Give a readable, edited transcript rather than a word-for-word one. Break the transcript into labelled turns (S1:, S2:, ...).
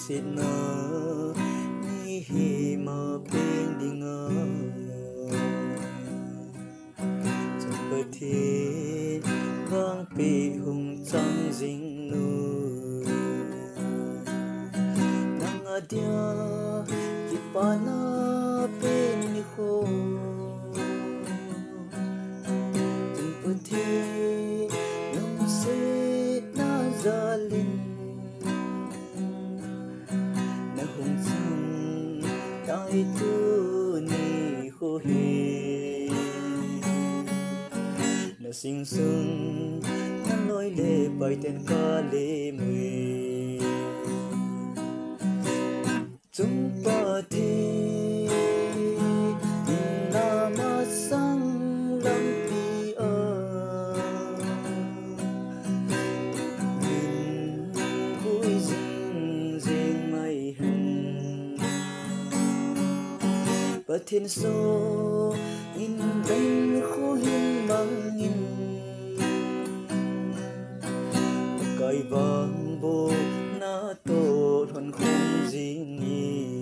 S1: xịt nở ni hi mà bên đi ngờ chẳng bờ thiên vang bị hùng trăng dính nụ nang adia chỉ pa na bên đi khô chẳng bờ thiên nông sẽ na ra linh na hùng trăng đại tu ni khô hi na sinh sung na nói lệ bài tên ca lệ mùi chúng ta thì na ma sang lăng pi nhìn vui riêng riêng mây hồng và thiên số nhìn bên khô hiên bằng nhìn cài vang bồ na tổ thuần không gì nhỉ